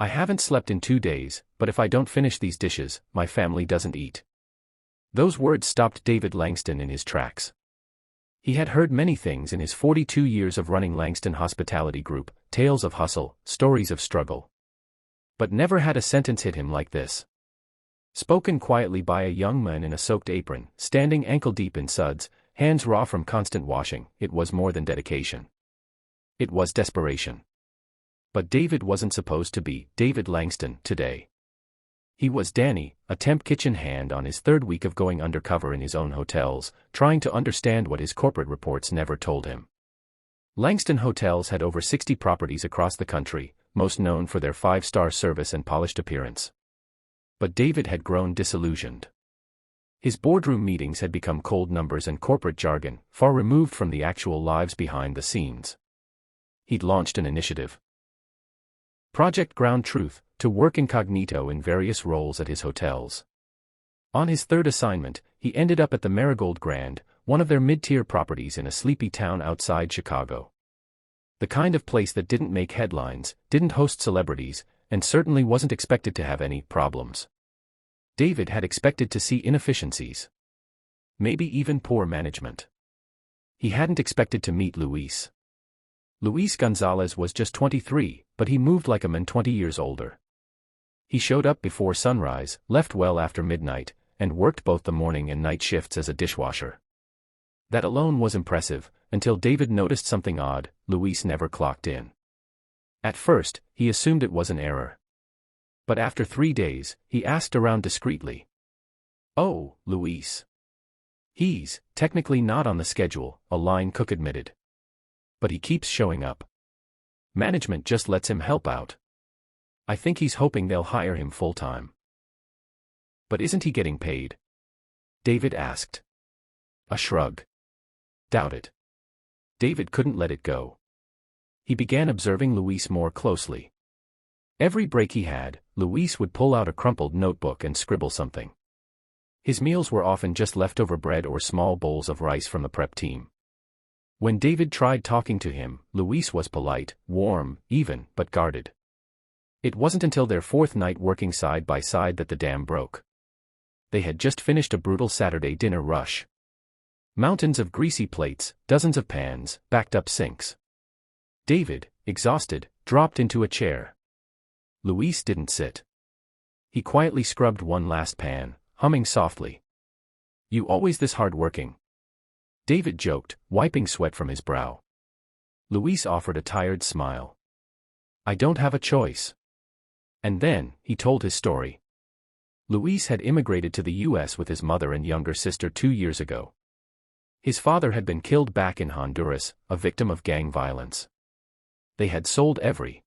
I haven't slept in 2 days, but if I don't finish these dishes, my family doesn't eat. Those words stopped David Langston in his tracks. He had heard many things in his 42 years of running Langston Hospitality Group, tales of hustle, stories of struggle. But never had a sentence hit him like this. Spoken quietly by a young man in a soaked apron, standing ankle-deep in suds, hands raw from constant washing, it was more than dedication. It was desperation. But David wasn't supposed to be David Langston today. He was Danny, a temp kitchen hand on his third week of going undercover in his own hotels, trying to understand what his corporate reports never told him. Langston Hotels had over 60 properties across the country, most known for their 5-star service and polished appearance. But David had grown disillusioned. His boardroom meetings had become cold numbers and corporate jargon, far removed from the actual lives behind the scenes. He'd launched an initiative. Project Ground Truth, to work incognito in various roles at his hotels. On his third assignment, he ended up at the Marigold Grand, one of their mid-tier properties in a sleepy town outside Chicago. The kind of place that didn't make headlines, didn't host celebrities, and certainly wasn't expected to have any problems. David had expected to see inefficiencies. Maybe even poor management. He hadn't expected to meet Luis. Luis Gonzalez was just 23, but he moved like a man 20 years older. He showed up before sunrise, left well after midnight, and worked both the morning and night shifts as a dishwasher. That alone was impressive, until David noticed something odd: Luis never clocked in. At first, he assumed it was an error. But after 3 days, he asked around discreetly. "Oh, Luis. He's technically not on the schedule," a line cook admitted. "But he keeps showing up. Management just lets him help out. I think he's hoping they'll hire him full-time." "But isn't he getting paid?" David asked. A shrug. "Doubt it." David couldn't let it go. He began observing Luis more closely. Every break he had, Luis would pull out a crumpled notebook and scribble something. His meals were often just leftover bread or small bowls of rice from the prep team. When David tried talking to him, Luis was polite, warm, even, but guarded. It wasn't until their 4th night working side by side that the dam broke. They had just finished a brutal Saturday dinner rush. Mountains of greasy plates, dozens of pans, backed up sinks. David, exhausted, dropped into a chair. Luis didn't sit. He quietly scrubbed one last pan, humming softly. "You always this hard-working?" David joked, wiping sweat from his brow. Luis offered a tired smile. "I don't have a choice." And then, he told his story. Luis had immigrated to the U.S. with his mother and younger sister 2 years ago. His father had been killed back in Honduras, a victim of gang violence. They had sold every